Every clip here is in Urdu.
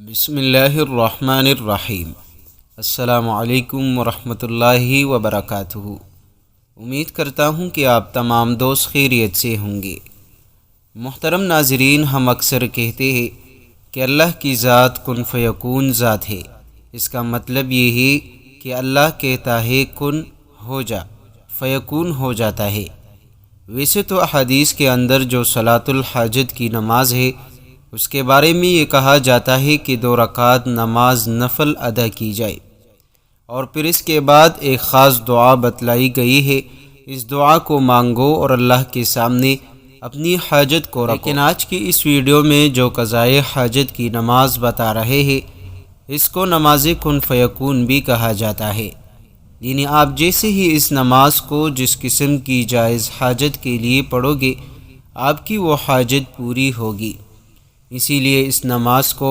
بسم اللہ الرحمن الرحیم۔ السلام علیکم ورحمۃ اللہ وبرکاتہ۔ امید کرتا ہوں کہ آپ تمام دوست خیریت سے ہوں گے۔ محترم ناظرین، ہم اکثر کہتے ہیں کہ اللہ کی ذات کن فیکون ذات ہے۔ اس کا مطلب یہ ہے کہ اللہ کہتا ہے کن ہو جا، فیکون ہو جاتا ہے۔ ویسے تو احادیث کے اندر جو صلاۃ الحاجت کی نماز ہے، اس کے بارے میں یہ کہا جاتا ہے کہ 2 رکعت نماز نفل ادا کی جائے، اور پھر اس کے بعد ایک خاص دعا بتلائی گئی ہے۔ اس دعا کو مانگو اور اللہ کے سامنے اپنی حاجت کو رکھو۔ لیکن آج کی اس ویڈیو میں جو قضائے حاجت کی نماز بتا رہے ہیں، اس کو نماز کن فیکون بھی کہا جاتا ہے۔ یعنی آپ جیسے ہی اس نماز کو جس قسم کی جائز حاجت کے لیے پڑھو گے، آپ کی وہ حاجت پوری ہوگی۔ اسی لیے اس نماز کو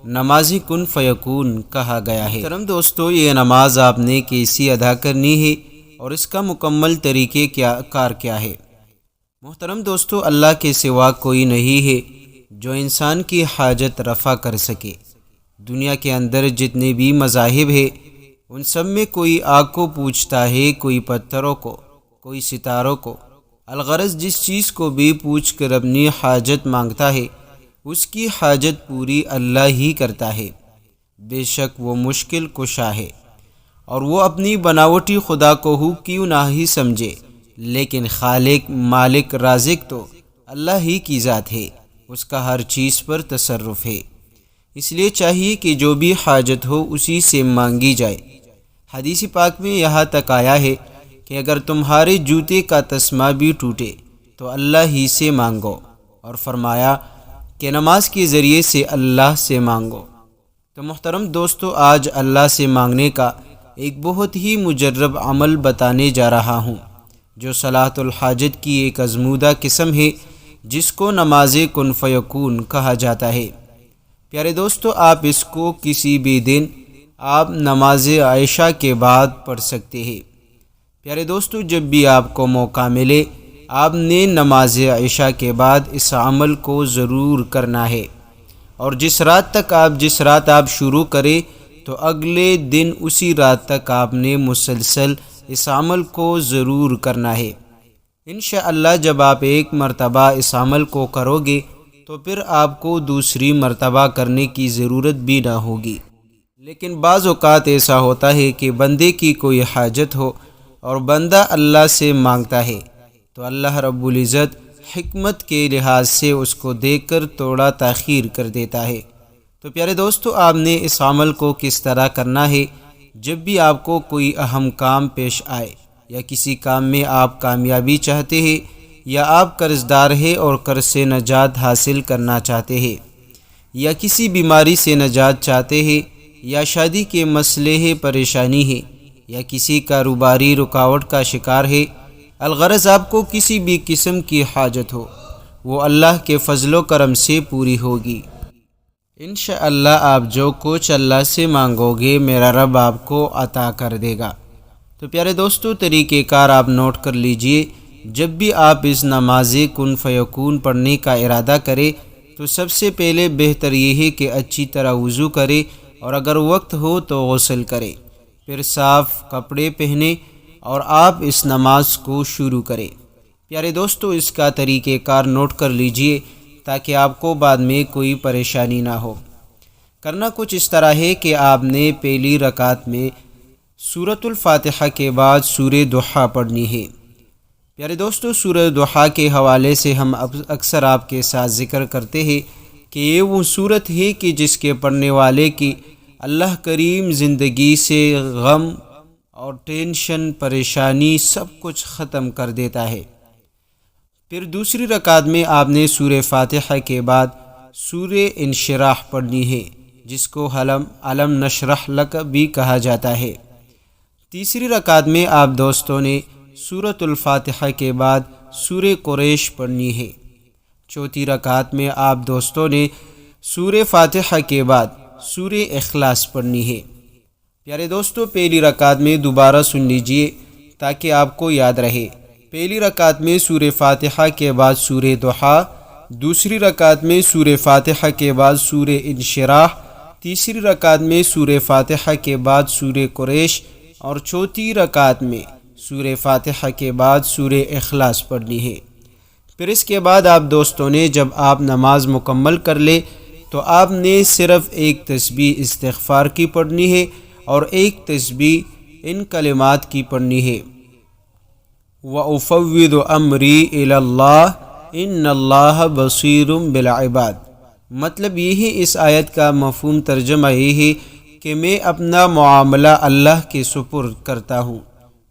نماز کن فیکون کہا گیا ہے۔ محترم دوستو، یہ نماز آپ نے کیسی ادا کرنی ہے اور اس کا مکمل طریقہ کار کیا ہے؟ محترم دوستو، اللہ کے سوا کوئی نہیں ہے جو انسان کی حاجت رفع کر سکے۔ دنیا کے اندر جتنے بھی مذاہب ہیں، ان سب میں کوئی آگ کو پوجتا ہے، کوئی پتھروں کو، کوئی ستاروں کو، الغرض جس چیز کو بھی پوچھ کر اپنی حاجت مانگتا ہے، اس کی حاجت پوری اللہ ہی کرتا ہے۔ بے شک وہ مشکل کشا ہے، اور وہ اپنی بناوٹی خدا کو کیوں نہ ہی سمجھے، لیکن خالق، مالک، رازق تو اللہ ہی کی ذات ہے، اس کا ہر چیز پر تصرف ہے۔ اس لیے چاہیے کہ جو بھی حاجت ہو اسی سے مانگی جائے۔ حدیث پاک میں یہاں تک آیا ہے کہ اگر تمہارے جوتے کا تسمہ بھی ٹوٹے تو اللہ ہی سے مانگو، اور فرمایا کہ نماز کے ذریعے سے اللہ سے مانگو۔ تو محترم دوستو، آج اللہ سے مانگنے کا ایک بہت ہی مجرب عمل بتانے جا رہا ہوں، جو صلاۃ الحاجت کی ایک ازمودہ قسم ہے، جس کو نماز کن فیکون کہا جاتا ہے۔ پیارے دوستو، آپ اس کو کسی بھی دن آپ نماز عشاء کے بعد پڑھ سکتے ہیں۔ پیارے دوستو، جب بھی آپ کو موقع ملے، آپ نے نماز عشاء کے بعد اس عمل کو ضرور کرنا ہے، اور جس رات آپ شروع کریں تو اگلے دن اسی رات تک آپ نے مسلسل اس عمل کو ضرور کرنا ہے۔ انشاءاللہ جب آپ ایک مرتبہ اس عمل کو کرو گے تو پھر آپ کو دوسری مرتبہ کرنے کی ضرورت بھی نہ ہوگی۔ لیکن بعض اوقات ایسا ہوتا ہے کہ بندے کی کوئی حاجت ہو اور بندہ اللہ سے مانگتا ہے، تو اللہ رب العزت حکمت کے لحاظ سے اس کو دیکھ کر تھوڑا تاخیر کر دیتا ہے۔ تو پیارے دوستو، آپ نے اس عمل کو کس طرح کرنا ہے؟ جب بھی آپ کو کوئی اہم کام پیش آئے، یا کسی کام میں آپ کامیابی چاہتے ہیں، یا آپ قرض دار ہیں اور قرض سے نجات حاصل کرنا چاہتے ہیں، یا کسی بیماری سے نجات چاہتے ہیں، یا شادی کے مسئلے ہے، پریشانی ہے، یا کسی کاروباری رکاوٹ کا شکار ہے، الغرض آپ کو کسی بھی قسم کی حاجت ہو، وہ اللہ کے فضل و کرم سے پوری ہوگی۔ انشاءاللہ آپ جو کچھ اللہ سے مانگو گے، میرا رب آپ کو عطا کر دے گا۔ تو پیارے دوستو، طریقہ کار آپ نوٹ کر لیجئے۔ جب بھی آپ اس نماز کن فیکون پڑھنے کا ارادہ کریں تو سب سے پہلے بہتر یہ ہے کہ اچھی طرح وضو کرے، اور اگر وقت ہو تو غسل کرے، پھر صاف کپڑے پہنے اور آپ اس نماز کو شروع کریں۔ پیارے دوستو، اس کا طریقہ کار نوٹ کر لیجئے تاکہ آپ کو بعد میں کوئی پریشانی نہ ہو۔ کرنا کچھ اس طرح ہے کہ آپ نے پہلی رکعت میں سورۃ الفاتحہ کے بعد سورہ ضحیٰ پڑھنی ہے۔ پیارے دوستو، سورہ ضحیٰ کے حوالے سے ہم اکثر آپ کے ساتھ ذکر کرتے ہیں کہ یہ وہ سورت ہے کہ جس کے پڑھنے والے کی اللہ کریم زندگی سے غم اور ٹینشن، پریشانی سب کچھ ختم کر دیتا ہے۔ پھر دوسری رکعت میں آپ نے سورہ فاتحہ کے بعد سورہ انشراح پڑھنی ہے، جس کو علم نشرح لک بھی کہا جاتا ہے۔ تیسری رکعت میں آپ دوستوں نے سورۃ الفاتحہ کے بعد سورہ قریش پڑھنی ہے۔ چوتھی رکعت میں آپ دوستوں نے سورہ فاتحہ کے بعد سورہ اخلاص پڑھنی ہے۔ پیارے دوستو، پہلی رکعت میں دوبارہ سن لیجئے تاکہ آپ کو یاد رہے۔ پہلی رکعت میں سورہ فاتحہ کے بعد سورہ ضحیٰ، دوسری رکعت میں سورہ فاتحہ کے بعد سورہ انشراح، تیسری رکعت میں سورہ فاتحہ کے بعد سورہ قریش اور چوتھی رکعت میں سورہ فاتحہ کے بعد سورہ اخلاص پڑھنی ہے۔ پھر اس کے بعد آپ دوستوں نے جب آپ نماز مکمل کر لے تو آپ نے صرف ایک تسبیح استغفار کی پڑھنی ہے اور ایک تسبیح ان کلمات کی پڑھنی ہے، وَأُفَوِّضُ أَمْرِي إِلَى اللَّهِ إِنَّ اللَّهَ بَصِيرٌ بِالْعِبَادِ۔ مطلب یہ ہے، اس آیت کا مفہوم ترجمہ یہ ہے کہ میں اپنا معاملہ اللہ کے سپرد کرتا ہوں،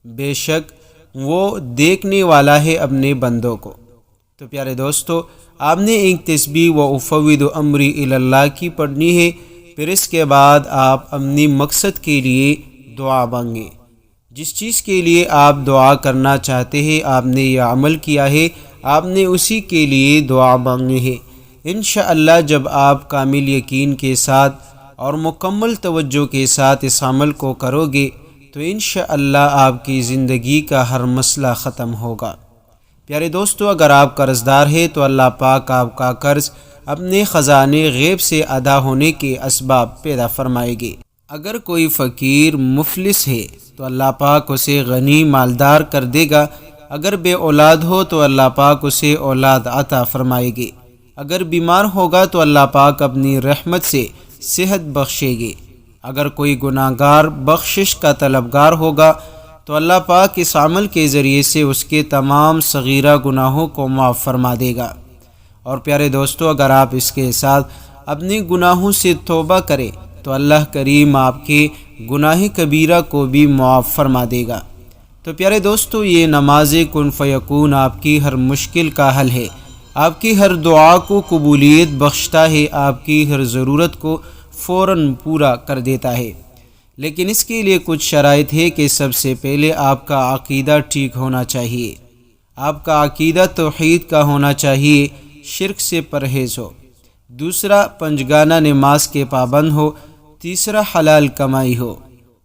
بے شک وہ دیکھنے والا ہے اپنے بندوں کو۔ تو پیارے دوستو، آپ نے ایک تسبیح وَأُفَوِّضُ أَمْرِي إِلَى اللَّهِ کی پڑھنی ہے۔ پھر اس کے بعد آپ اپنی مقصد کے لیے دعا مانگیں، جس چیز کے لیے آپ دعا کرنا چاہتے ہیں، آپ نے یہ عمل کیا ہے، آپ نے اسی کے لیے دعا مانگنی ہے۔ انشاءاللہ جب آپ کامل یقین کے ساتھ اور مکمل توجہ کے ساتھ اس عمل کو کرو گے تو انشاءاللہ آپ کی زندگی کا ہر مسئلہ ختم ہوگا۔ پیارے دوستو، اگر آپ قرض دار ہیں تو اللہ پاک آپ کا قرض اپنے خزانے غیب سے ادا ہونے کے اسباب پیدا فرمائے گے۔ اگر کوئی فقیر مفلس ہے تو اللہ پاک اسے غنی مالدار کر دے گا۔ اگر بے اولاد ہو تو اللہ پاک اسے اولاد عطا فرمائے گے۔ اگر بیمار ہوگا تو اللہ پاک اپنی رحمت سے صحت بخشے گے۔ اگر کوئی گناہ گار بخشش کا طلبگار ہوگا تو اللہ پاک اس عمل کے ذریعے سے اس کے تمام صغیرہ گناہوں کو معاف فرما دے گا۔ اور پیارے دوستو، اگر آپ اس کے ساتھ اپنے گناہوں سے توبہ کریں تو اللہ کریم آپ کے گناہ کبیرہ کو بھی معاف فرما دے گا۔ تو پیارے دوستو، یہ نماز کن فیکون آپ کی ہر مشکل کا حل ہے، آپ کی ہر دعا کو قبولیت بخشتا ہے، آپ کی ہر ضرورت کو فوراً پورا کر دیتا ہے۔ لیکن اس کے لیے کچھ شرائط ہے کہ سب سے پہلے آپ کا عقیدہ ٹھیک ہونا چاہیے، آپ کا عقیدہ توحید کا ہونا چاہیے، شرک سے پرہیز ہو، دوسرا پنجگانہ نماز کے پابند ہو، تیسرا حلال کمائی ہو،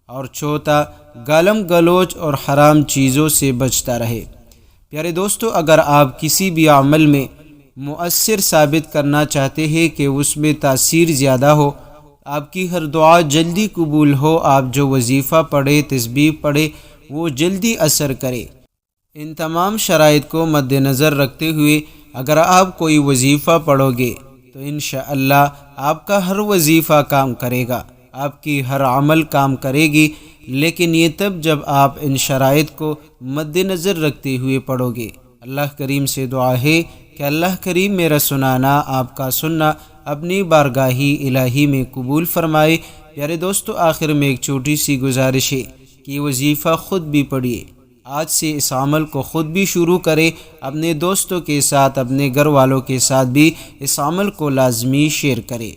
اور چوتھا گالم گلوچ اور حرام چیزوں سے بچتا رہے۔ پیارے دوستو، اگر آپ کسی بھی عمل میں مؤثر ثابت کرنا چاہتے ہیں کہ اس میں تاثیر زیادہ ہو، آپ کی ہر دعا جلدی قبول ہو، آپ جو وظیفہ پڑھے، تسبیح پڑھے، وہ جلدی اثر کرے، ان تمام شرائط کو مد نظر رکھتے ہوئے اگر آپ کوئی وظیفہ پڑھو گے تو انشاءاللہ آپ کا ہر وظیفہ کام کرے گا، آپ کی ہر عمل کام کرے گی، لیکن یہ تب جب آپ ان شرائط کو مد نظر رکھتے ہوئے پڑھو گے۔ اللہ کریم سے دعا ہے کہ اللہ کریم میرا سنانا، آپ کا سننا اپنی بارگاہی الہی میں قبول فرمائے۔ پیارے دوستو، آخر میں ایک چھوٹی سی گزارش ہے کہ یہ وظیفہ خود بھی پڑھیے، آج سے اس عمل کو خود بھی شروع کرے، اپنے دوستوں کے ساتھ، اپنے گھر والوں کے ساتھ بھی اس عمل کو لازمی شیئر کرے۔